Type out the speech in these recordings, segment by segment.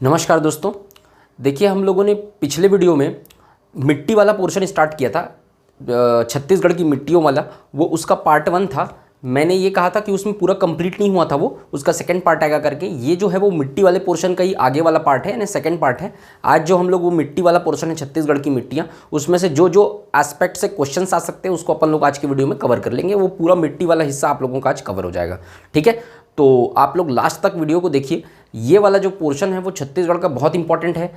नमस्कार दोस्तों। देखिए, हम लोगों ने पिछले वीडियो में मिट्टी वाला पोर्शन स्टार्ट किया था, छत्तीसगढ़ की मिट्टियों वाला। वो उसका पार्ट 1 था। मैंने ये कहा था कि उसमें पूरा कंप्लीट नहीं हुआ था, वो उसका सेकंड पार्ट आएगा करके। ये जो है वो मिट्टी वाले पोर्शन का ही आगे वाला पार्ट है, यानी सेकंड पार्ट है। आज जो हम लोग वो मिट्टी वाला पोर्शन है, छत्तीसगढ़ की मिट्टियाँ, उसमें से जो जो एस्पेक्ट से क्वेश्चंस आ सकते हैं उसको अपन लोग आज की वीडियो में कवर कर लेंगे। वो पूरा मिट्टी वाला हिस्सा आप लोगों का आज कवर हो जाएगा, ठीक है। तो आप लोग लास्ट तक वीडियो को देखिए। ये वाला जो पोर्शन है वो छत्तीसगढ़ का बहुत इंपॉर्टेंट है।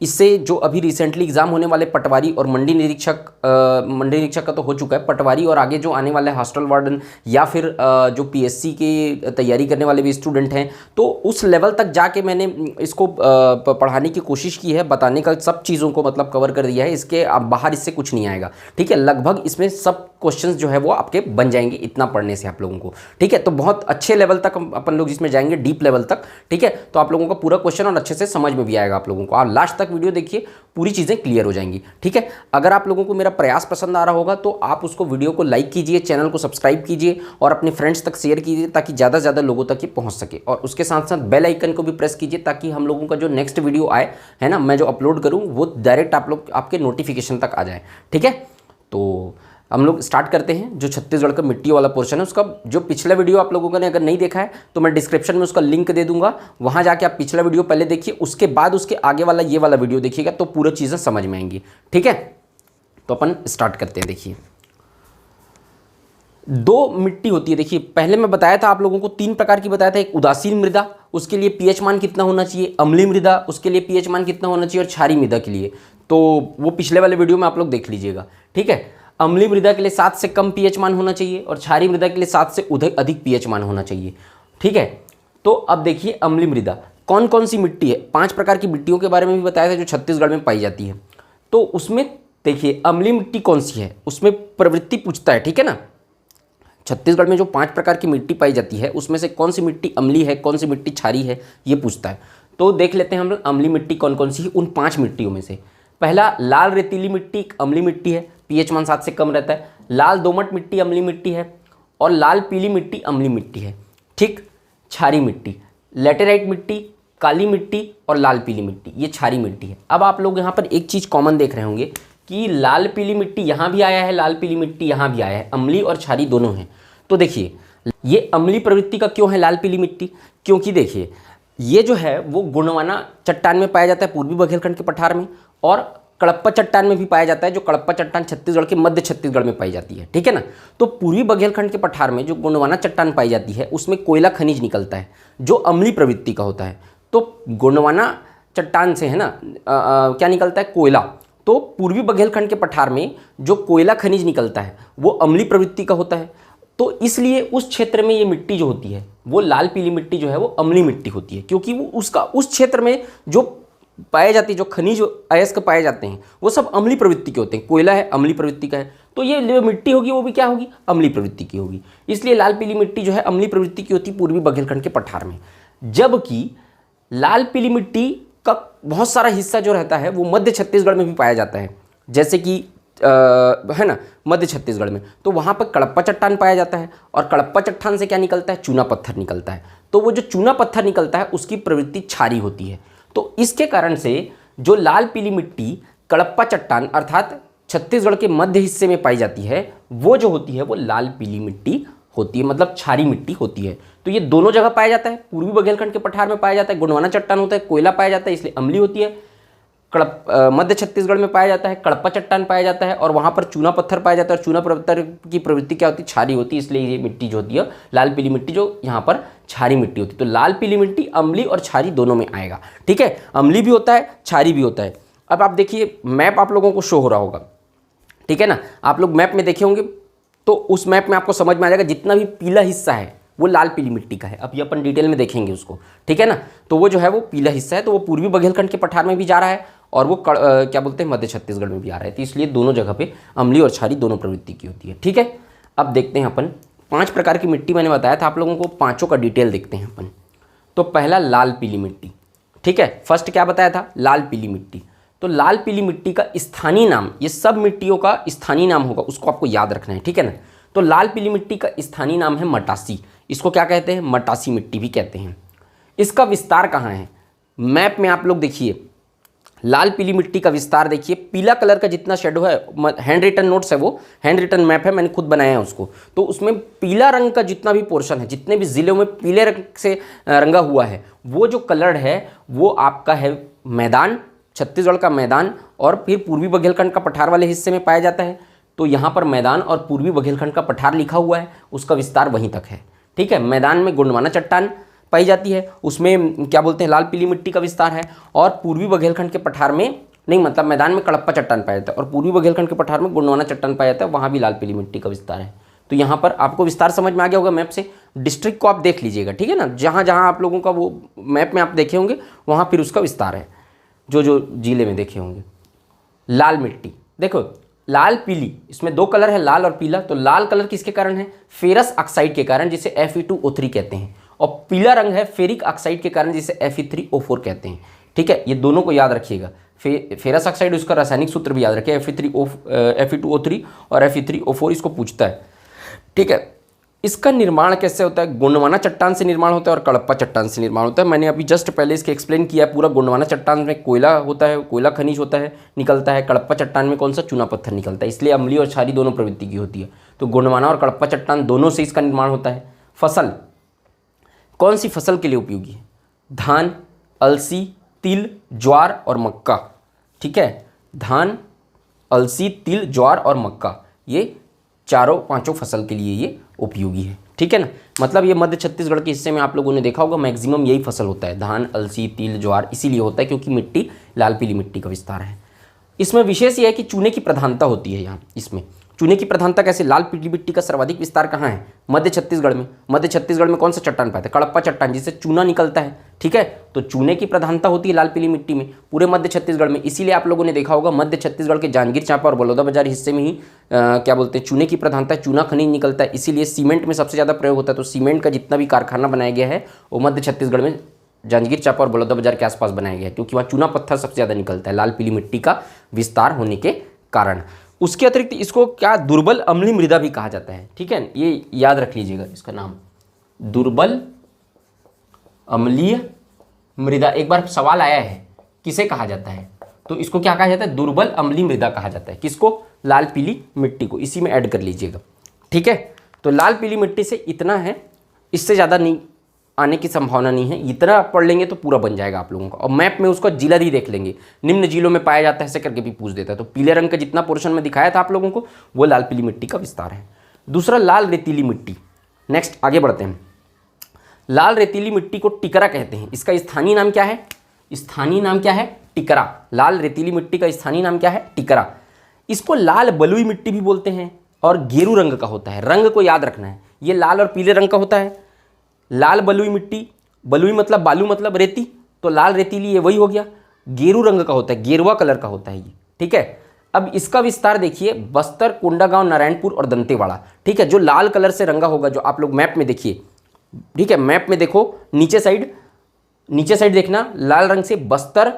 इससे जो अभी रिसेंटली एग्जाम होने वाले पटवारी और मंडी निरीक्षक का तो हो चुका है, पटवारी और आगे जो आने वाले हॉस्टल वार्डन या फिर जो पीएससी की तैयारी करने वाले भी स्टूडेंट हैं, तो उस लेवल तक जाके मैंने इसको पढ़ाने की कोशिश की है, बताने का सब चीज़ों को मतलब कवर कर दिया है। इसके बाहर इससे कुछ नहीं आएगा, ठीक है। लगभग इसमें सब क्वेश्चंस जो है वो आपके बन जाएंगे इतना पढ़ने से आप लोगों को, ठीक है। तो बहुत अच्छे लेवल तक अपन लोग इसमें जाएंगे, डीप लेवल तक, ठीक है। तो आप लोगों का पूरा क्वेश्चन और अच्छे से समझ में भी आएगा आप लोगों को। आप लास्ट तक वीडियो देखिए, पूरी चीज़ें क्लियर हो जाएंगी, ठीक है। अगर आप लोगों को मेरा प्रयास पसंद आ रहा होगा तो आप उसको वीडियो को लाइक कीजिए, चैनल को सब्सक्राइब कीजिए और अपने फ्रेंड्स तक शेयर कीजिए ताकि ज़्यादा से ज़्यादा लोगों तक ये पहुंच सके। और उसके साथ साथ बेल आइकन को भी प्रेस कीजिए ताकि हम लोगों का जो नेक्स्ट वीडियो आए, है ना, मैं जो अपलोड करूँ वो डायरेक्ट आप लोग आपके नोटिफिकेशन तक आ जाए, ठीक है। तो हम लोग स्टार्ट करते हैं। जो छत्तीसगढ़ का मिट्टी वाला पोर्शन है, उसका जो पिछला वीडियो आप लोगों ने अगर नहीं देखा है तो मैं डिस्क्रिप्शन में उसका लिंक दे दूंगा, वहां जाके आप पिछला वीडियो पहले देखिए, उसके बाद उसके आगे वाला ये वाला वीडियो देखिएगा तो पूरी चीज़ें समझ में आएंगी, ठीक है। तो अपन स्टार्ट करते हैं। देखिए, दो मिट्टी होती है। देखिए, पहले मैं बताया था आप लोगों को 3 प्रकार की बताया था। एक उदासीन मृदा, उसके लिए पीएच मान कितना होना चाहिए। अम्लीय मृदा, उसके लिए पीएच मान कितना होना चाहिए। और क्षारीय मृदा के लिए तो वो पिछले वाले वीडियो में आप लोग देख लीजिएगा, ठीक है। अम्लीय मृदा के लिए 7 से कम पीएच मान होना चाहिए और क्षारीय मृदा के लिए 7 से अधिक पीएच मान होना चाहिए, ठीक है। तो अब देखिए, अम्लीय मृदा कौन कौन सी मिट्टी है। 5 प्रकार की मिट्टियों के बारे में भी बताया था जो छत्तीसगढ़ में पाई जाती है। तो उसमें देखिए, अम्लीय मिट्टी कौन सी है, उसमें प्रवृत्ति पूछता है, ठीक है ना। छत्तीसगढ़ में जो 5 प्रकार की मिट्टी पाई जाती है उसमें से कौन सी मिट्टी अम्लीय है, कौन सी मिट्टी क्षारीय है, ये पूछता है। तो देख लेते हैं हम लोग अम्लीय मिट्टी कौन कौन सी है उन 5 मिट्टियों में से। पहला, लाल रेतीली मिट्टी अम्लीय मिट्टी है, पीएच मान 7 से कम रहता है। लाल दोमट मिट्टी अम्लीय मिट्टी है और लाल पीली मिट्टी अम्लीय मिट्टी है, ठीक। क्षारीय मिट्टी, लेटेराइट मिट्टी, काली मिट्टी और लाल पीली मिट्टी, ये क्षारीय मिट्टी है। अब आप लोग यहाँ पर एक चीज़ कॉमन देख रहे होंगे कि लाल पीली मिट्टी यहाँ भी आया है, लाल पीली मिट्टी यहाँ भी आया है, अम्लीय और क्षारीय दोनों हैं। तो देखिए, ये अम्लीय प्रवृत्ति का क्यों है लाल पीली मिट्टी, क्योंकि देखिए ये जो है वो गोंडवाना चट्टान में पाया जाता है, पूर्वी बघेलखंड के पठार में, और कड़प्पा चट्टान में भी पाया जाता है, जो कड़प्पा चट्टान छत्तीसगढ़ के मध्य छत्तीसगढ़ में पाई जाती है, ठीक है ना। तो पूर्वी बघेलखंड के पठार में जो गोंडवाना चट्टान पाई जाती है उसमें कोयला खनिज निकलता है जो अम्लीय प्रवृत्ति का होता है। तो गोंडवाना चट्टान से, है ना, क्या निकलता है, कोयला। तो पूर्वी बघेलखंड के पठार में जो कोयला खनिज निकलता है वो अम्लीय प्रवृत्ति का होता है। तो इसलिए उस क्षेत्र में ये मिट्टी जो होती है वो लाल पीली मिट्टी जो है वो अम्लीय मिट्टी होती है, क्योंकि वो उसका उस क्षेत्र में जो पाए जाती है, जो खनिज अयस्क पाए जाते हैं वो सब अम्लीय प्रवृत्ति के होते हैं। कोयला है, अम्लीय प्रवृत्ति का है, तो ये जो मिट्टी होगी वो भी क्या होगी, अम्लीय प्रवृत्ति की होगी। इसलिए लाल पीली मिट्टी जो है अम्लीय प्रवृत्ति की होती है पूर्वी बघेलखंड के पठार में। जबकि लाल पीली मिट्टी का बहुत सारा हिस्सा जो रहता है वो मध्य छत्तीसगढ़ में भी पाया जाता है, जैसे कि है ना, मध्य छत्तीसगढ़ में। तो वहाँ पर कड़प्पा चट्टान पाया जाता है और कड़प्पा चट्टान से क्या निकलता है, चूना पत्थर निकलता है। तो वो जो चूना पत्थर निकलता है उसकी प्रवृत्ति क्षारीय होती है। तो इसके कारण से जो लाल पीली मिट्टी कड़प्पा चट्टान अर्थात छत्तीसगढ़ के मध्य हिस्से में पाई जाती है वो जो होती है वो लाल पीली मिट्टी होती है, मतलब क्षारीय मिट्टी होती है। तो ये दोनों जगह पाया जाता है। पूर्वी बघेलखंड के पठार में पाया जाता है, गोंडवाना चट्टान होता है, कोयला पाया जाता है, इसलिए अम्लीय होती है। मध्य छत्तीसगढ़ में पाया जाता है, कड़प्पा चट्टान पाया जाता है और वहाँ पर चूना पत्थर पाया जाता है और चूना पत्थर की प्रवृत्ति क्या होती है, क्षारीय होती है। इसलिए ये मिट्टी जो होती है लाल पीली मिट्टी जो यहाँ पर क्षारीय मिट्टी होती है। तो लाल पीली मिट्टी अम्लीय और क्षारीय दोनों में आएगा, ठीक है। अम्लीय भी होता है, क्षारीय भी होता है। अब आप देखिए, मैप आप लोगों को शो हो रहा होगा, ठीक है ना। आप लोग मैप में देखे होंगे तो उस मैप में आपको समझ में आ जाएगा जितना भी पीला हिस्सा है वो लाल पीली मिट्टी का है। अब ये अपन डिटेल में देखेंगे उसको, ठीक है ना। तो वो जो है वो पीला हिस्सा है, तो वो पूर्वी बघेलखंड के पठार में भी जा रहा है और वो क्या बोलते हैं, मध्य छत्तीसगढ़ में भी आ रहा है। तो इसलिए दोनों जगह पे अम्लीय और क्षारीय दोनों प्रवृत्ति की होती है, ठीक है। अब देखते हैं अपन 5 प्रकार की मिट्टी मैंने बताया था आप लोगों को, 5 का डिटेल देखते हैं अपन। तो पहला लाल पीली मिट्टी, ठीक है। फर्स्ट क्या बताया था, लाल पीली मिट्टी। तो लाल पीली मिट्टी का स्थानीय नाम, ये सब मिट्टियों का स्थानीय नाम होगा, उसको आपको याद रखना है, ठीक है ना। तो लाल पीली मिट्टी का स्थानीय नाम है मटासी। इसको क्या कहते हैं, मटासी मिट्टी भी कहते हैं। इसका विस्तार कहाँ है, मैप में आप लोग देखिए लाल पीली मिट्टी का विस्तार देखिए, पीला कलर का जितना शेडो है, हैंड रिटन नोट्स है, वो हैंड रिटन मैप है, मैंने खुद बनाया है उसको। तो उसमें पीला रंग का जितना भी पोर्शन है, जितने भी ज़िलों में पीले रंग से रंगा हुआ है, वो जो कलर है वो आपका है मैदान, छत्तीसगढ़ का मैदान, और फिर पूर्वी बघेलखंड का पठार वाले हिस्से में पाया जाता है। तो यहाँ पर मैदान और पूर्वी बघेलखंड का पठार लिखा हुआ है, उसका विस्तार वहीं तक है। ठीक है, मैदान में गोंडवाना चट्टान पाई जाती है, उसमें क्या बोलते हैं लाल पीली मिट्टी का विस्तार है, और पूर्वी बघेलखंड के पठार में नहीं, मतलब मैदान में कड़प्पा चट्टान पाया जाता है, और पूर्वी बघेलखंड के पठार में गोंडवाना चट्टान पाया जाता है, वहाँ भी लाल पीली मिट्टी का विस्तार है। तो यहाँ पर आपको विस्तार समझ में आ गया होगा मैप से। डिस्ट्रिक्ट को आप देख लीजिएगा, ठीक है ना, जहाँ जहाँ आप लोगों का वो मैप में आप देखे होंगे वहाँ फिर उसका विस्तार है, जो जो जिले में देखे होंगे। लाल मिट्टी देखो, लाल पीली, इसमें दो कलर है, लाल और पीला। तो लाल कलर किसके कारण है? फेरस ऑक्साइड के कारण, जिसे Fe2O3 कहते हैं, और पीला रंग है फेरिक ऑक्साइड के कारण, जिसे Fe3O4 कहते हैं। ठीक है, ये दोनों को याद रखिएगा। फेरस ऑक्साइड, उसका रासायनिक सूत्र भी याद रखिए, Fe2O3 और Fe3O4 इसको पूछता है। ठीक है, इसका निर्माण कैसे होता है? गोंडवाना चट्टान से निर्माण होता है और कड़प्पा चट्टान से निर्माण होता है। मैंने अभी जस्ट पहले इसके एक्सप्लेन किया है पूरा। गोंडवाना चट्टान में कोयला होता है, कोयला खनिज होता है, निकलता है। कड़प्पा चट्टान में कौन सा? चूना पत्थर निकलता है, इसलिए अम्लीय और क्षारीय दोनों प्रवृत्ति की होती है। तो गोंडवाना और कड़प्पा चट्टान दोनों से इसका निर्माण होता है। फसल, कौन सी फसल के लिए उपयोगी है? धान, अलसी, तिल, ज्वार और मक्का। ठीक है, धान, अलसी, तिल, ज्वार और मक्का, ये चारों पांचों फसल के लिए ये उपयोगी है। ठीक है ना, मतलब ये मध्य छत्तीसगढ़ के हिस्से में आप लोगों ने देखा होगा मैक्सिमम यही फसल होता है, धान, अलसी, तिल, ज्वार, इसीलिए होता है क्योंकि मिट्टी लाल पीली मिट्टी का विस्तार है। इसमें विशेष यह है कि चूने की प्रधानता होती है। यहाँ इसमें चूने की प्रधानता कैसे? लाल पीली मिट्टी का सर्वाधिक विस्तार कहाँ है? मध्य छत्तीसगढ़ में। मध्य छत्तीसगढ़ में कौन सा चट्टान पाते हैं? कड़प्पा चट्टान, जिससे चूना निकलता है। ठीक है, तो चूने की प्रधानता होती है लाल पीली मिट्टी में पूरे मध्य छत्तीसगढ़ में। इसीलिए आप लोगों ने देखा होगा मध्य छत्तीसगढ़ के जांजगीर चांपा और बलौदाबाजार हिस्से में ही क्या बोलते हैं, चूने की प्रधानता है, चूना खनिज निकलता है। इसीलिए सीमेंट में सबसे ज़्यादा प्रयोग होता है। तो सीमेंट का जितना भी कारखाना बनाया गया है वो मध्य छत्तीसगढ़ में जांजगीर चांपा और बलौदाबाजार के आसपास बनाया गया है, क्योंकि वहाँ चूना पत्थर सबसे ज़्यादा निकलता है लाल पीली मिट्टी का विस्तार होने के कारण। उसके अतिरिक्त इसको क्या दुर्बल अम्लीय मृदा भी कहा जाता है। ठीक है, ये याद रख लीजिएगा इसका नाम, दुर्बल अम्लीय मृदा। एक बार सवाल आया है किसे कहा जाता है, तो इसको क्या कहा जाता है? दुर्बल अम्लीय मृदा कहा जाता है। किसको? लाल पीली मिट्टी को। इसी में ऐड कर लीजिएगा। ठीक है, तो लाल पीली मिट्टी से इतना है, इससे ज़्यादा नहीं आने की संभावना नहीं है। इतना आप पढ़ लेंगे तो पूरा बन जाएगा आप लोगों का। और मैप में उसका जिला भी देख लेंगे, निम्न जिलों में पाया जाता है ऐसे करके भी पूछ देता है। तो पीले रंग का जितना पोर्शन में दिखाया था आप लोगों को, वो लाल पीली मिट्टी का विस्तार है। दूसरा, लाल रेतीली मिट्टी। नेक्स्ट आगे बढ़ते हैं। लाल रेतीली मिट्टी को टिकरा कहते हैं। इसका स्थानीय नाम क्या है? स्थानीय नाम क्या है? टिकरा। लाल रेतीली मिट्टी का स्थानीय नाम क्या है? टिकरा। इसको लाल बलुई मिट्टी भी बोलते हैं और गेरू रंग का होता है। रंग को याद रखना है, ये लाल और पीले रंग का होता है। लाल बलुई मिट्टी, बलुई मतलब बालू मतलब रेती, तो लाल रेतीली ये वही हो गया। गेरू रंग का होता है, गेरुआ कलर का होता है ये। ठीक है, अब इसका विस्तार देखिए, बस्तर, कोंडागांव, नारायणपुर और दंतेवाड़ा। ठीक है, जो लाल कलर से रंगा होगा, जो आप लोग मैप में देखिए। ठीक है, मैप में देखो नीचे साइड देखना, लाल रंग से बस्तर,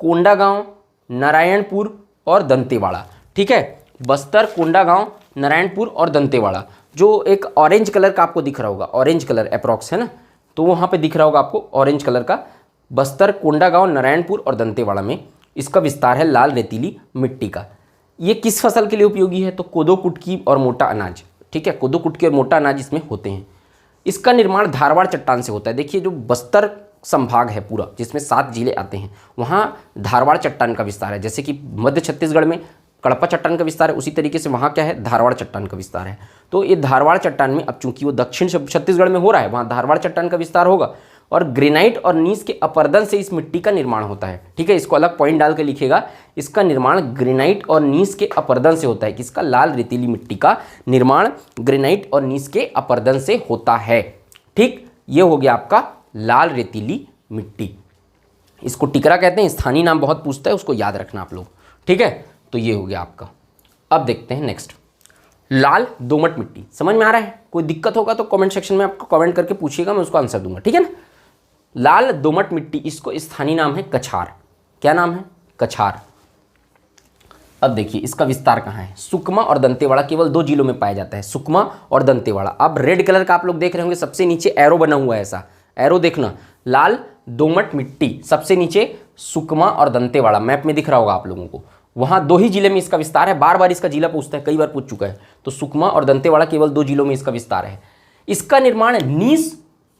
कोंडागांव, नारायणपुर और दंतेवाड़ा। ठीक है, बस्तर, कोंडागांव, नारायणपुर और दंतेवाड़ा। जो एक ऑरेंज कलर का आपको दिख रहा होगा, ऑरेंज कलर अप्रॉक्स है ना, तो वहाँ पे दिख रहा होगा आपको ऑरेंज कलर का। बस्तर, कोंडागांव, नारायणपुर और दंतेवाड़ा में इसका विस्तार है लाल रेतीली मिट्टी का। ये किस फसल के लिए उपयोगी है? तो कोदो, कुटकी और मोटा अनाज। ठीक है, कोदो, कुटकी और मोटा अनाज इसमें होते हैं। इसका निर्माण धारवाड़ चट्टान से होता है। देखिए, जो बस्तर संभाग है पूरा, जिसमें 7 जिले आते हैं, वहाँ धारवाड़ चट्टान का विस्तार है। जैसे कि मध्य छत्तीसगढ़ में कड़प्पा चट्टान का विस्तार है, उसी तरीके से वहाँ क्या है? धारवाड़ चट्टान का विस्तार है। तो ये धारवाड़ चट्टान में, अब चूंकि वो दक्षिण छत्तीसगढ़ में हो रहा है, वहाँ धारवाड़ चट्टान का विस्तार होगा। और ग्रेनाइट और नीस के अपरदन से इस मिट्टी का निर्माण होता है। ठीक है, इसको अलग पॉइंट डाल के लिखिएगा। इसका निर्माण ग्रेनाइट और नीस के अपरदन से होता है। किसका? लाल रेतीली मिट्टी का निर्माण ग्रेनाइट और नीस के अपरदन से होता है। ठीक, ये हो गया आपका लाल रेतीली मिट्टी। इसको टिकरा कहते हैं। स्थानीय नाम बहुत पूछता है, उसको याद रखना आप लोग। ठीक है, तो ये हो गया आपका। अब देखते हैं नेक्स्ट, लाल दोमट मिट्टी। समझ में आ रहा है? कोई दिक्कत होगा तो कमेंट सेक्शन में आपको कमेंट करके पूछिएगा, मैं उसको आंसर दूंगा। ठीक है ना। लाल दोमट मिट्टी, इसको स्थानीय नाम है कछार। क्या नाम है? कछार। अब देखिए इसका विस्तार कहाँ है? सुकमा और दंतेवाड़ा, केवल 2 जिलों में पाया जाता है, सुकमा और दंतेवाड़ा। अब रेड कलर का आप लोग देख रहे होंगे, सबसे नीचे एरो बना हुआ है, ऐसा एरो देखना। लाल दोमट मिट्टी। सबसे नीचे सुकमा और दंतेवाड़ा, मैप में दिख रहा होगा आप लोगों को, वहाँ 2 ही जिले में इसका विस्तार है। बार बार इसका जिला पूछता है, कई बार पूछ चुका है। तो सुकमा और दंतेवाड़ा केवल 2 जिलों में इसका विस्तार है। इसका निर्माण नीस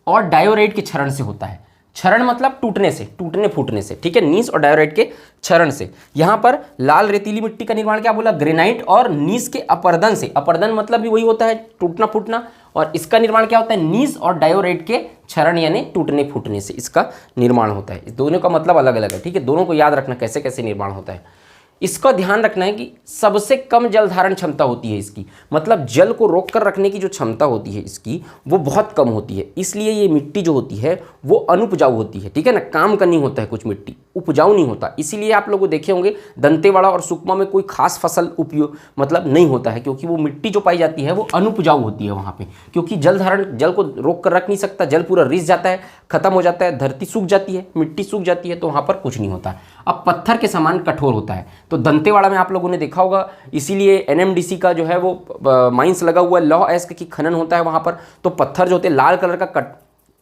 और डायोराइट के क्षरण से होता है। क्षरण मतलब टूटने से, टूटने फूटने से, ठीक है, नीस और डायोराइट के क्षरण से। यहाँ पर लाल रेतीली मिट्टी का निर्माण क्या बोला, ग्रेनाइट और नीस के अपर्दन से। अपर्दन मतलब भी वही होता है, टूटना फूटना, और इसका निर्माण क्या होता है, नीस और डायोराइट के क्षरण यानी टूटने फूटने से इसका निर्माण होता है। इस दोनों का मतलब अलग अलग है, ठीक है, दोनों को याद रखना कैसे कैसे निर्माण होता है। इसका ध्यान रखना है कि सबसे कम जल धारण क्षमता होती है इसकी, मतलब जल को रोक कर रखने की जो क्षमता होती है इसकी वो बहुत कम होती है। इसलिए ये मिट्टी जो होती है वो अनुपजाऊ होती है, ठीक है ना, काम का नहीं होता है, कुछ मिट्टी उपजाऊ नहीं होता। इसीलिए आप लोग देखे होंगे दंतेवाड़ा और सुकमा में कोई खास फसल उपयोग मतलब नहीं होता है, क्योंकि वो मिट्टी जो पाई जाती है वो अनुपजाऊ होती है वहाँ पे, क्योंकि जल धारण, जल को रोक कर रख नहीं सकता, जल पूरा रिस जाता है, खत्म हो जाता है, धरती सूख जाती है, मिट्टी सूख जाती है, तो वहाँ पर कुछ नहीं होता। अब पत्थर के समान कठोर होता है। तो दंतेवाड़ा में आप लोगों ने देखा होगा, इसीलिए एनएमडीसी का जो है वो माइंस लगा हुआ है, लौह अयस्क की खनन होता है वहाँ पर। तो पत्थर जो होते हैं लाल कलर का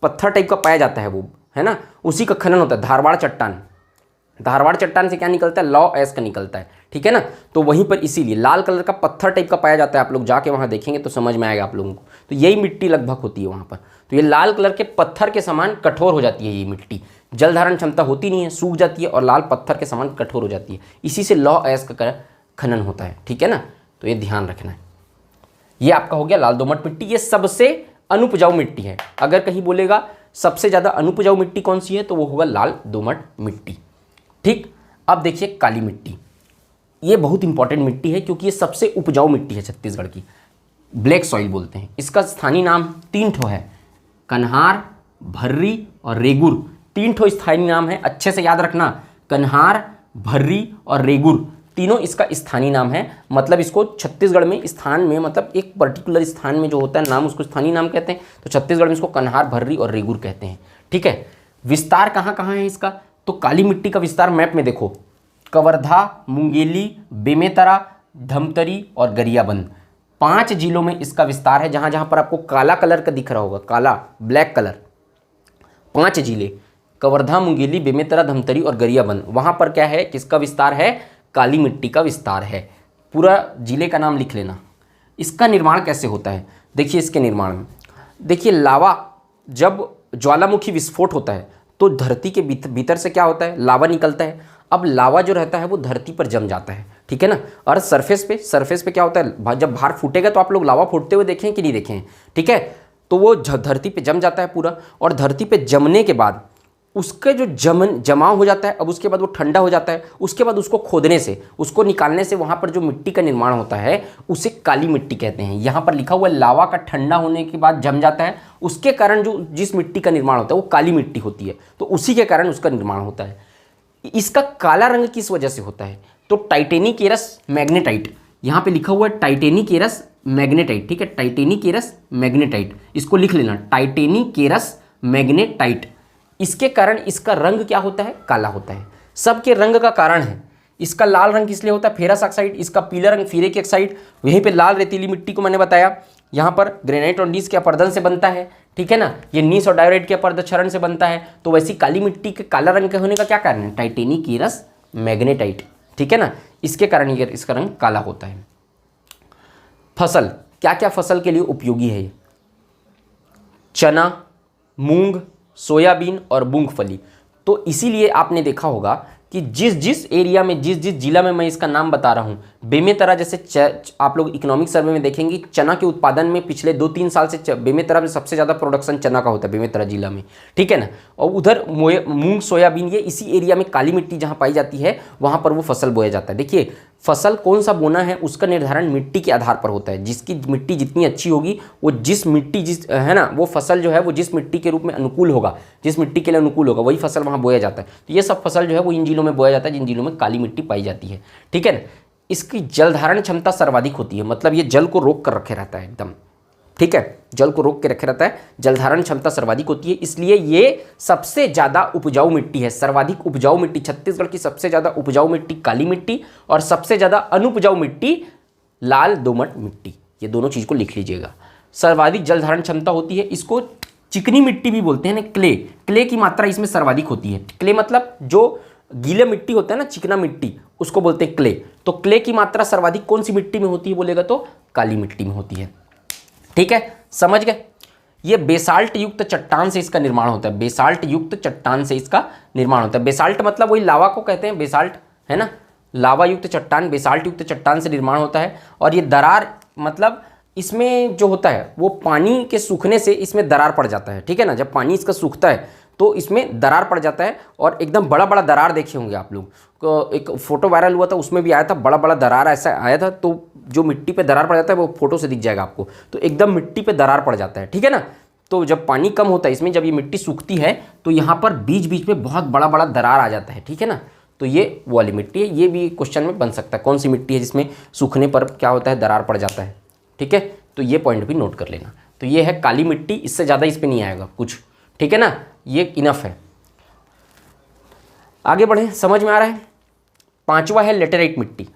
पत्थर टाइप का पाया जाता है वो, है ना, उसी का खनन होता है। धारवाड़ चट्टान, धारवाड़ चट्टान से क्या निकलता है, लौह अयस्क निकलता है, ठीक है ना। तो वहीं पर इसीलिए लाल कलर का पत्थर टाइप का पाया जाता है। आप लोग जाके वहाँ देखेंगे तो समझ में आएगा आप लोगों को। तो यही मिट्टी लगभग होती है वहाँ पर। तो ये लाल कलर के पत्थर के समान कठोर हो जाती है ये मिट्टी, जल धारण क्षमता होती नहीं है, सूख जाती है और लाल पत्थर के समान कठोर हो जाती है। इसी से लौह अयस्क का खनन होता है, ठीक है ना। तो ये ध्यान रखना है। ये आपका हो गया लाल दोमट मिट्टी। ये सबसे अनुपजाऊ मिट्टी है। अगर कहीं बोलेगा सबसे ज़्यादा अनुपजाऊ मिट्टी कौन सी है तो वो होगा लाल दोमट मिट्टी, ठीक। अब देखिए काली मिट्टी, ये बहुत इंपॉर्टेंट मिट्टी है क्योंकि ये सबसे उपजाऊ मिट्टी है छत्तीसगढ़ की। ब्लैक सॉइल बोलते हैं इसका। स्थानीय नाम 3 ठो है, कन्हार, भर्री और रेगुर। 3 ठो स्थानीय नाम है, अच्छे से याद रखना। कन्हार, भर्री और रेगुर तीनों इसका स्थानीय नाम है। मतलब इसको छत्तीसगढ़ में स्थान में, मतलब एक पर्टिकुलर स्थान में जो होता है नाम, उसको स्थानीय नाम कहते हैं। तो छत्तीसगढ़ में इसको कन्हार, भर्री और रेगुर कहते हैं, ठीक है। विस्तार कहाँ कहाँ है इसका, तो काली मिट्टी का विस्तार मैप में देखो, कवर्धा, मुंगेली, बेमेतरा, धमतरी और गरियाबंद, 5 जिलों में इसका विस्तार है। जहाँ जहाँ पर आपको काला कलर का दिख रहा होगा, काला ब्लैक कलर, 5 जिले, कवर्धा, मुंगेली, बेमेतरा, धमतरी और गरियाबंद, वहाँ पर क्या है, किसका विस्तार है, काली मिट्टी का विस्तार है। पूरा जिले का नाम लिख लेना। इसका निर्माण कैसे होता है, देखिए इसके निर्माण में देखिए, लावा जब ज्वालामुखी विस्फोट होता है तो धरती के भीतर से क्या होता है, लावा निकलता है। अब लावा जो रहता है वो धरती पर जम जाता है, ठीक है ना। और सरफेस पे क्या होता है, जब बाहर फूटेगा तो आप लोग लावा फूटते हुए देखें कि नहीं देखें, ठीक है। तो वो धरती पे जम जाता है पूरा, और धरती पे जमने के बाद उसके जो जमाव हो जाता है, अब उसके बाद वो ठंडा हो जाता है। उसके बाद उसको खोदने से, उसको निकालने से वहाँ पर जो मिट्टी का निर्माण होता है उसे काली मिट्टी कहते हैं। यहाँ पर लिखा हुआ है लावा का ठंडा होने के बाद जम जाता है, उसके कारण जो जिस मिट्टी का निर्माण होता है वो काली मिट्टी होती है। तो उसी के कारण उसका निर्माण होता है। इसका काला रंग किस वजह से होता है, तो टाइटेनिकेरस मैग्नेटाइट, यहाँ पे लिखा हुआ है टाइटेनिकेरस मैग्नेटाइट, ठीक है, टाइटेनिकेरस मैग्नेटाइट, इसको लिख लेना, टाइटेनिकेरस मैग्नेटाइट। इसके कारण इसका रंग क्या होता है, काला होता है। सबके रंग का कारण है। इसका लाल रंग किस लिए होता है, फेरस ऑक्साइड, इसका पीला रंग फेरिक ऑक्साइड। वहीं पे लाल रेतीली मिट्टी को मैंने बताया, यहाँ पर ग्रेनाइट और नीस के अपर्दन से बनता है, ठीक है ना। ये नीस और डायोराइट के अपर्दक्षरण से बनता है। तो वैसी काली मिट्टी के काला रंग के होने का क्या कारण है, टाइटेनिकेरस मैग्नेटाइट, ठीक है ना। इसके कारण ये इसका रंग काला होता है। फसल, क्या क्या फसल के लिए उपयोगी है ये, चना, मूंग, सोयाबीन और मूंगफली। तो इसीलिए आपने देखा होगा कि जिस जिस एरिया में, जिस जिस जिला में मैं इसका नाम बता रहा हूँ, बेमेतरा जैसे आप लोग इकोनॉमिक सर्वे में देखेंगे चना के उत्पादन में पिछले 2-3 साल से बेमेतरा में सबसे ज़्यादा प्रोडक्शन चना का होता है, बेमेतरा जिला में, ठीक है ना। और उधर मूंग, सोयाबीन, ये इसी एरिया में काली मिट्टी जहाँ पाई जाती है वहाँ पर वो फसल बोया जाता है। देखिए फसल कौन सा बोना है उसका निर्धारण मिट्टी के आधार पर होता है। जिसकी मिट्टी जितनी अच्छी होगी वो जिस है ना, वो फसल जो है वो जिस मिट्टी के रूप में अनुकूल होगा, जिस मिट्टी के लिए अनुकूल होगा वही फसल वहाँ बोया जाता है। तो ये सब फसल जो है वो इन जिलों में बोया जाता है जिन जिलों में काली मिट्टी पाई जाती है, ठीक है ना। इसकी जल धारण क्षमता सर्वाधिक होती है, मतलब ये जल को रोक कर रखे रहता है एकदम, ठीक है, जल को रोक के रखे रहता है, जल धारण क्षमता सर्वाधिक होती है। इसलिए ये सबसे ज़्यादा उपजाऊ मिट्टी है, सर्वाधिक उपजाऊ मिट्टी। छत्तीसगढ़ की सबसे ज़्यादा उपजाऊ मिट्टी काली मिट्टी और सबसे ज़्यादा अनुपजाऊ मिट्टी लाल दोमट मिट्टी। ये दोनों चीज़ को लिख लीजिएगा। सर्वाधिक जल धारण क्षमता होती है, इसको चिकनी मिट्टी भी बोलते हैं ना, क्ले, क्ले की मात्रा इसमें सर्वाधिक होती है। क्ले मतलब जो गीले मिट्टी होता है ना, चिकना मिट्टी, उसको बोलते हैं क्ले। तो क्ले की मात्रा सर्वाधिक कौन सी मिट्टी में होती है बोलेगा तो काली मिट्टी में होती है। ठीक है, समझ गए। ये बेसाल्ट युक्त चट्टान से इसका निर्माण होता है, बेसाल्ट युक्त चट्टान से इसका निर्माण होता है। बेसाल्ट मतलब वही लावा को कहते हैं, बेसाल्ट है ना, लावा युक्त चट्टान, बेसाल्ट युक्त चट्टान से निर्माण होता है। और ये दरार मतलब इसमें जो होता है वो पानी के सूखने से इसमें दरार पड़ जाता है। ठीक है ना, जब पानी इसका सूखता है तो इसमें दरार पड़ जाता है और एकदम बड़ा बड़ा दरार देखे होंगे आप लोग को, एक फोटो वायरल हुआ था उसमें भी आया था, बड़ा बड़ा दरार ऐसा आया था। तो जो मिट्टी पे दरार पड़ जाता है वो फोटो से दिख जाएगा आपको, तो एकदम मिट्टी पे दरार पड़ जाता है। ठीक है ना, तो जब पानी कम होता है इसमें, जब ये मिट्टी सूखती है तो यहाँ पर बीच बीच में बहुत बड़ा बड़ा दरार आ जाता है। ठीक है ना, तो ये वो वाली मिट्टी है। ये भी क्वेश्चन में बन सकता है, कौन सी मिट्टी है जिसमें सूखने पर क्या होता है, दरार पड़ जाता है। ठीक है, तो ये पॉइंट भी नोट कर लेना। तो ये है काली मिट्टी, इससे ज़्यादा इस पर नहीं आएगा कुछ। ठीक है ना, ये इनफ है। आगे बढ़ें, समझ में आ रहा है। पांचवा है लेटेराइट मिट्टी।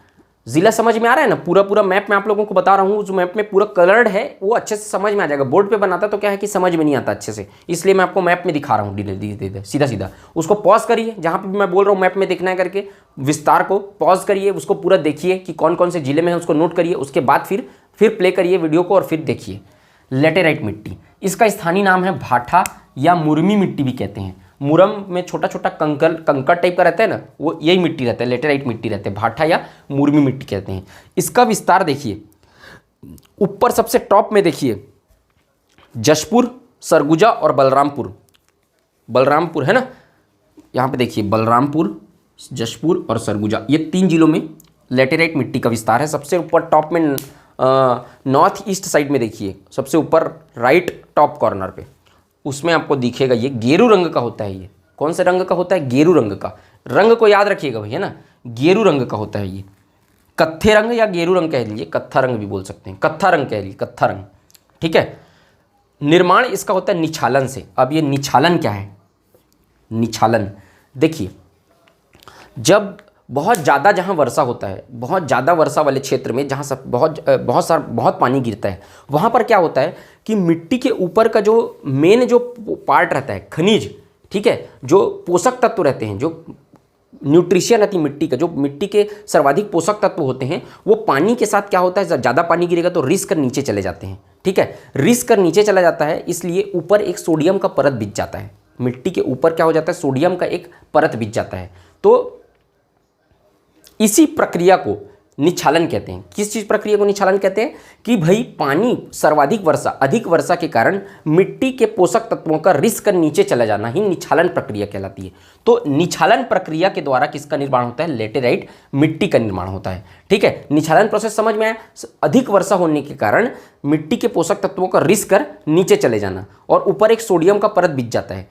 जिला समझ में आ रहा है ना, पूरा पूरा मैप मैं आप लोगों को बता रहा हूँ, जो मैप में पूरा कलर्ड है वो अच्छे से समझ में आ जाएगा। बोर्ड पे बनाता तो क्या है कि समझ में नहीं आता अच्छे से, इसलिए मैं आपको मैप में दिखा रहा हूँ सीधा सीधा। उसको पॉज करिए, जहाँ पे भी मैं बोल रहा हूँ मैप में देखना है करके, विस्तार को पॉज करिए, उसको पूरा देखिए कि कौन कौन से जिले में है, उसको नोट करिए। उसके बाद फिर प्ले करिए वीडियो को और फिर देखिए। लेटेराइट मिट्टी, इसका स्थानीय नाम है भाठा या मुरमी मिट्टी भी कहते हैं। मुरम में छोटा छोटा कंकड़ टाइप का रहता है ना, वो यही मिट्टी रहता है, लेटेराइट मिट्टी रहते हैं, भाठा या मुरमी मिट्टी कहते हैं। इसका विस्तार देखिए, ऊपर सबसे टॉप में देखिए जशपुर, सरगुजा और बलरामपुर। बलरामपुर है ना, यहाँ पे देखिए बलरामपुर, जशपुर और सरगुजा, ये 3 जिलों में लेटेराइट मिट्टी का विस्तार है। सबसे ऊपर टॉप में नॉर्थ ईस्ट साइड में देखिए, सबसे ऊपर राइट टॉप कॉर्नर पे, उसमें आपको दिखेगा ये गेरू रंग का होता है। ये कौन से रंग का होता है, गेरू रंग का। रंग को याद रखिएगा भैया ना, गेरू रंग का होता है ये। कत्थे रंग या गेरू रंग कह लीजिए, कत्था रंग भी बोल सकते हैं, कत्था रंग कह लीजिए, कत्था रंग। ठीक है, निर्माण इसका होता है निछालन से। अब ये निछालन क्या है, निछालन देखिए, जब बहुत ज़्यादा जहाँ वर्षा होता है, बहुत ज़्यादा वर्षा वाले क्षेत्र में जहाँ सब बहुत पानी गिरता है, वहाँ पर क्या होता है कि मिट्टी के ऊपर का जो मेन जो पार्ट रहता है, खनिज, ठीक है, जो पोषक तत्व रहते हैं, जो न्यूट्रिशन रहती है मिट्टी का, जो मिट्टी के सर्वाधिक पोषक तत्व होते हैं, वो पानी के साथ क्या होता है, जब ज़्यादा पानी गिरेगा तो रिस कर नीचे चले जाते हैं। ठीक है, रिस कर नीचे चला जाता है, इसलिए ऊपर एक सोडियम का परत बिछ जाता है। मिट्टी के ऊपर क्या हो जाता है, सोडियम का एक परत बिछ जाता है। तो इसी प्रक्रिया को निछालन कहते हैं। किस चीज़ प्रक्रिया को निछालन कहते हैं कि भाई पानी सर्वाधिक वर्षा, अधिक वर्षा के कारण मिट्टी के पोषक तत्वों का रिस कर नीचे चला जाना ही निछालन प्रक्रिया कहलाती है। तो निछालन प्रक्रिया के द्वारा किसका निर्माण होता है, लेटेराइट मिट्टी का निर्माण होता है। ठीक है, निछालन प्रोसेस समझ में आया। अधिक वर्षा होने के कारण मिट्टी के पोषक तत्वों का रिस कर नीचे चले जाना और ऊपर एक सोडियम का परत बिछ जाता है।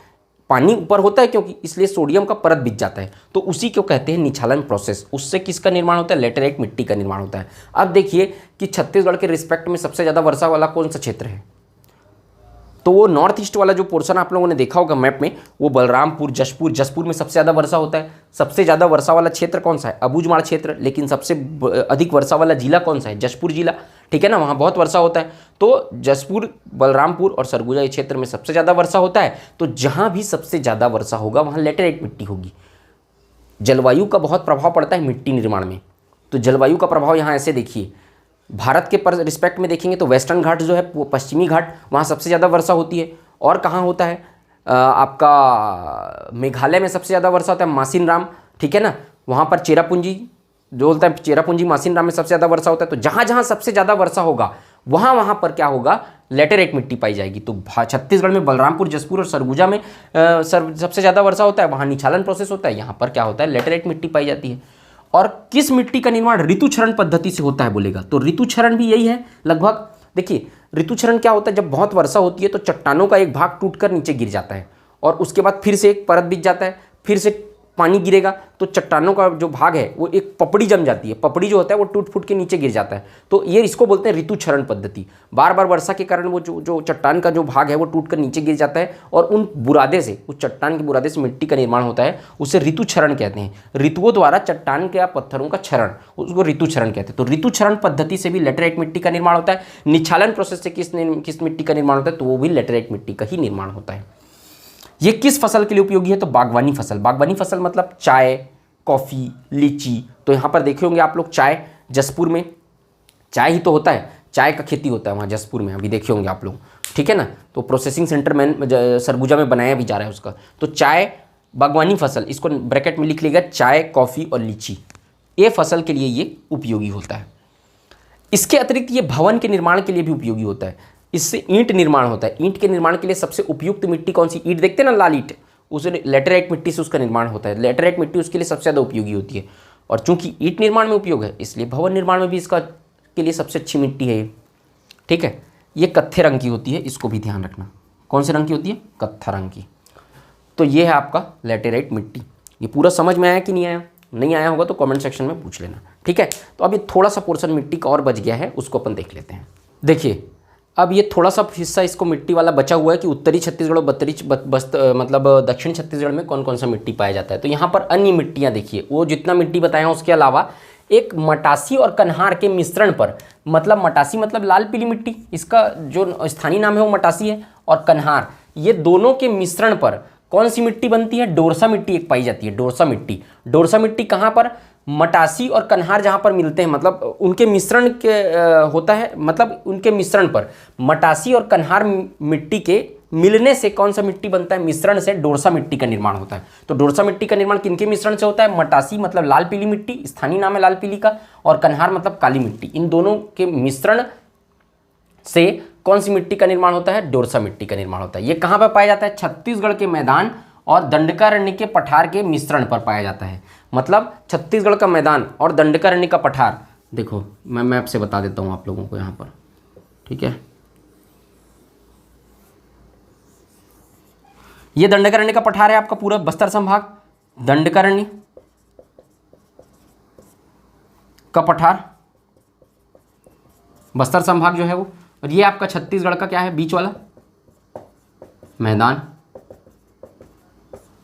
पानी ऊपर होता है क्योंकि, इसलिए सोडियम का परत बिछ जाता है, तो उसी को कहते हैं निछालन प्रोसेस। उससे किसका निर्माण होता है, लेटेराइट मिट्टी का निर्माण होता है। अब देखिए कि छत्तीसगढ़ के रिस्पेक्ट में सबसे ज़्यादा वर्षा वाला कौन सा क्षेत्र है, तो वो नॉर्थ ईस्ट वाला जो पोर्शन आप लोगों ने देखा होगा मैप में, वो बलरामपुर, जशपुर में सबसे ज़्यादा वर्षा होता है। सबसे ज़्यादा वर्षा वाला क्षेत्र कौन सा है, अबूझमाड़ क्षेत्र। लेकिन सबसे अधिक वर्षा वाला जिला कौन सा है, जशपुर जिला। ठीक है ना, वहाँ बहुत वर्षा होता है। तो जशपुर, बलरामपुर और सरगुजा क्षेत्र में सबसे ज़्यादा वर्षा होता है। तो जहाँ भी सबसे ज़्यादा वर्षा होगा वहाँ लेटेराइट मिट्टी होगी। जलवायु का बहुत प्रभाव पड़ता है मिट्टी निर्माण में। तो जलवायु का प्रभाव यहाँ ऐसे देखिए, भारत के रिस्पेक्ट में देखेंगे तो वेस्टर्न घाट जो है, पश्चिमी घाट, वहाँ सबसे ज़्यादा वर्षा होती है। और कहाँ होता है, आपका मेघालय में सबसे ज़्यादा वर्षा होता है, मासिनराम। ठीक है ना, वहाँ पर चेरापूंजी जो बोलता है, चेरापूंजी मासिनराम में सबसे ज़्यादा वर्षा होता है। तो जहाँ जहाँ सबसे ज़्यादा वर्षा होगा वहाँ पर क्या होगा, लेटेराइट मिट्टी पाई जाएगी। तो छत्तीसगढ़ में बलरामपुर, जशपुर और सरगुजा में सबसे ज़्यादा वर्षा होता है, वहाँ निछालन प्रोसेस होता है। यहाँ पर क्या होता है, लेटेराइट मिट्टी पाई जाती है। और किस मिट्टी का निर्माण ऋतुक्षरण पद्धति से होता है बोलेगा, तो ऋतुक्षरण भी यही है लगभग। देखिए ऋतुक्षरण क्या होता है, जब बहुत वर्षा होती है तो चट्टानों का एक भाग टूटकर नीचे गिर जाता है और उसके बाद फिर से एक परत बिछ जाता है, फिर से पानी गिरेगा तो चट्टानों का जो भाग है वो एक पपड़ी जम जाती है, पपड़ी जो होता है वो टूट फूट के नीचे गिर जाता है। तो ये इसको बोलते हैं ऋतु क्षरण पद्धति। बार बार वर्षा के कारण वो जो चट्टान का जो भाग है वो टूट कर नीचे गिर जाता है और उन बुरादे से, उस चट्टान के बुरादे से मिट्टी का निर्माण होता है, उसे ऋतु क्षरण कहते हैं। ऋतुओं द्वारा चट्टान के या पत्थरों का क्षरण, उसको ऋतु क्षरण कहते हैं। तो ऋतु क्षरण पद्धति से भी लेटेराइट मिट्टी का निर्माण होता है। निच्छालन प्रोसेस से किस मिट्टी का निर्माण होता है, तो वो भी लेटेराइट मिट्टी का ही निर्माण होता है। ये किस फसल के लिए उपयोगी है, तो बागवानी फसल। बागवानी फसल मतलब चाय, कॉफ़ी, लीची। तो यहाँ पर देखे होंगे आप लोग चाय, जसपुर में चाय ही तो होता है, चाय का खेती होता है वहाँ जसपुर में, अभी देखे होंगे आप लोग, ठीक है ना। तो प्रोसेसिंग सेंटर में सरगुजा में बनाया भी जा रहा है उसका। तो चाय बागवानी फसल, इसको ब्रैकेट में लिख लीजिएगा, चाय, कॉफ़ी और लीची, ये फसल के लिए ये उपयोगी होता है। इसके अतिरिक्त ये भवन के निर्माण के लिए भी उपयोगी होता है। इससे ईंट निर्माण होता है। ईंट के निर्माण के लिए सबसे उपयुक्त मिट्टी कौन सी, ईंट देखते हैं ना लाल ईंट, उसे लेटेराइट मिट्टी से उसका निर्माण होता है। लेटेराइट मिट्टी उसके लिए सबसे ज़्यादा उपयोगी होती है। और चूंकि ईंट निर्माण में उपयोग है इसलिए भवन निर्माण में भी इसका के लिए सबसे अच्छी मिट्टी है ये, ठीक है। ये कत्थे रंग की होती है, इसको भी ध्यान रखना। कौन से रंग की होती है, कत्था रंग की। तो ये है आपका लेटेराइट मिट्टी। ये पूरा समझ में आया कि नहीं आया, नहीं आया होगा तो कमेंट सेक्शन में पूछ लेना, ठीक है। तो अब ये थोड़ा सा पोर्शन मिट्टी का और बच गया है, उसको अपन देख लेते हैं। देखिए अब ये थोड़ा सा हिस्सा इसको मिट्टी वाला बचा हुआ है कि उत्तरी छत्तीसगढ़ और मतलब दक्षिण छत्तीसगढ़ में कौन कौन सा मिट्टी पाया जाता है। तो यहाँ पर अन्य मिट्टियाँ देखिए, वो जितना मिट्टी बताया उसके अलावा एक मटासी और कन्हार के मिश्रण पर, मतलब मटासी मतलब लाल पीली मिट्टी, इसका जो स्थानीय नाम है वो मटासी है, और कन्हार, ये दोनों के मिश्रण पर कौन सी मिट्टी बनती है, डोरसा मिट्टी एक पाई जाती है। डोरसा मिट्टी, डोरसा मिट्टी कहाँ पर, मटासी और कन्हार जहाँ पर मिलते हैं, मतलब उनके मिश्रण के होता है, मतलब उनके मिश्रण पर मटासी और कन्हार मिट्टी के मिलने से कौन सा मिट्टी बनता है, मिश्रण से डोरसा मिट्टी का निर्माण होता है। तो डोरसा मिट्टी का निर्माण किनके मिश्रण से होता है, मटासी मतलब लाल पीली मिट्टी, स्थानीय नाम है लाल पीली का, और कन्हार मतलब काली मिट्टी, इन दोनों के मिश्रण से कौन सी मिट्टी का निर्माण होता है, डोरसा मिट्टी का निर्माण होता है। ये कहाँ पर पाया जाता है, छत्तीसगढ़ के मैदान और दंडकारण्य के पठार के मिश्रण पर पाया जाता है। मतलब छत्तीसगढ़ का मैदान और दंडकारण्य का पठार, देखो मैं मैप से बता देता हूँ आप लोगों को यहाँ पर, ठीक है। ये दंडकारण्य का पठार है आपका पूरा बस्तर संभाग, दंडकारण्य का पठार बस्तर संभाग जो है वो, और ये आपका छत्तीसगढ़ का क्या है, बीच वाला मैदान।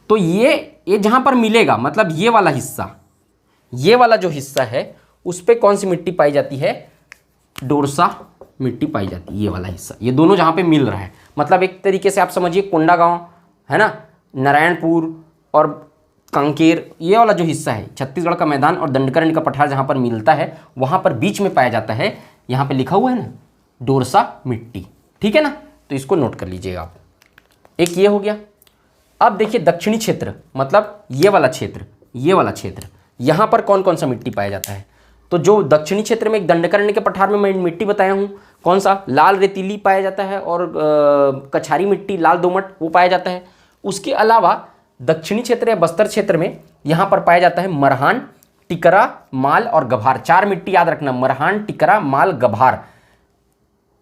तो ये जहां पर मिलेगा, मतलब ये वाला हिस्सा, ये वाला जो हिस्सा है उस पे कौन सी मिट्टी पाई जाती है, डोरसा मिट्टी पाई जाती है। ये वाला हिस्सा, ये दोनों जहां पे मिल रहा है, मतलब एक तरीके से आप समझिए कोंडागांव है ना, नारायणपुर और कांकेर, ये वाला जो हिस्सा है छत्तीसगढ़ का मैदान और दंडकारण्य का पठार जहां पर मिलता है, वहां पर बीच में पाया जाता है, यहाँ पे लिखा हुआ है ना, डोरसा मिट्टी, ठीक है ना। तो इसको नोट कर लीजिएगा आप। एक ये हो गया। अब देखिए दक्षिणी क्षेत्र, मतलब ये वाला क्षेत्र, ये वाला क्षेत्र, यहाँ पर कौन कौन सा मिट्टी पाया जाता है। तो जो दक्षिणी क्षेत्र में एक दंडकारण्य के पठार में मैं मिट्टी बताया हूँ, कौन सा, लाल रेतीली पाया जाता है, और कछारी मिट्टी, लाल दोमट, वो पाया जाता है। उसके अलावा दक्षिणी क्षेत्र या बस्तर क्षेत्र में यहाँ पर पाया जाता है मरहान, टिकरा, माल और गभार। चार मिट्टी याद रखना, मरहान, टिकरा, माल, गभार।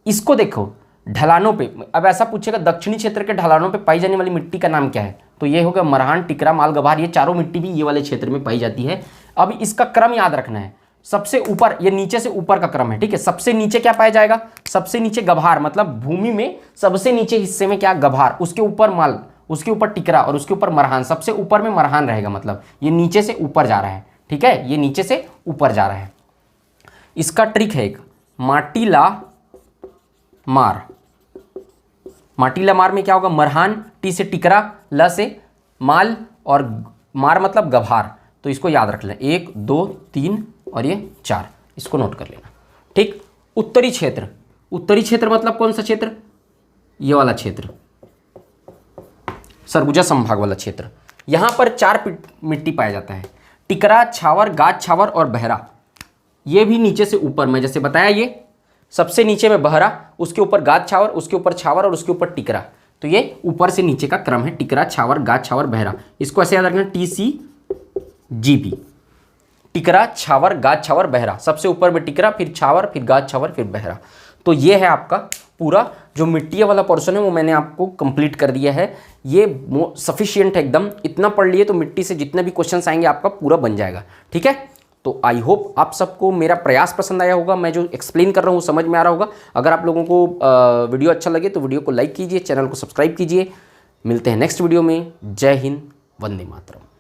इसको देखो ढलानों पे, अब ऐसा पूछेगा दक्षिणी क्षेत्र के ढलानों पे पाई जाने वाली मिट्टी का नाम क्या है, तो ये होगा मरहान, टिकरा, माल, गभार। ये चारों मिट्टी भी ये वाले क्षेत्र में पाई जाती है। अब इसका क्रम याद रखना है, सबसे ऊपर, ये नीचे से ऊपर का क्रम है, ठीक है। सबसे नीचे क्या पाया जाएगा, सबसे नीचे गभार, मतलब भूमि में सबसे नीचे हिस्से में क्या, गभार, उसके ऊपर माल, उसके ऊपर टिकरा और उसके ऊपर मरहान। सबसे ऊपर में मरहान रहेगा, मतलब ये नीचे से ऊपर जा रहा है, ठीक है, ये नीचे से ऊपर जा रहा है। इसका ट्रिक है एक, माटीला मार। माटीला मार में क्या होगा, मरहान, टी से टिकरा, ल से माल और मार मतलब गभार। तो इसको याद रख लें, 1 2 3 और ये 4, इसको नोट कर लेना, ठीक। उत्तरी क्षेत्र, उत्तरी क्षेत्र मतलब कौन सा क्षेत्र, ये वाला क्षेत्र, सरगुजा संभाग वाला क्षेत्र। यहां पर 4 मिट्टी पाया जाता है, टिकरा, छावर, गाज छावर और बहरा। ये भी नीचे से ऊपर, मैं जैसे बताया, ये सबसे नीचे में बहरा, उसके ऊपर गाज छावर, उसके ऊपर छावर और उसके ऊपर टिकरा। तो ये ऊपर से नीचे का क्रम है, टिकरा, छावर, गाज छावर, बहरा। इसको ऐसे याद रखना, TCGB, टिकरा, छावर, गाज छावर, बहरा। सबसे ऊपर में टिकरा, फिर छावर, फिर गाज छावर, फिर बहरा। तो ये है आपका पूरा जो मिट्टी वाला पोर्शन है वो मैंने आपको कंप्लीट कर दिया है। ये सफिशियंट है एकदम, इतना पढ़ लिए तो मिट्टी से जितने भी क्वेश्चंस आएंगे आपका पूरा बन जाएगा। ठीक है, तो आई होप आप सबको मेरा प्रयास पसंद आया होगा, मैं जो एक्सप्लेन कर रहा हूँ समझ में आ रहा होगा। अगर आप लोगों को वीडियो अच्छा लगे तो वीडियो को लाइक कीजिए, चैनल को सब्सक्राइब कीजिए। मिलते हैं नेक्स्ट वीडियो में। जय हिंद, वंदे मातरम।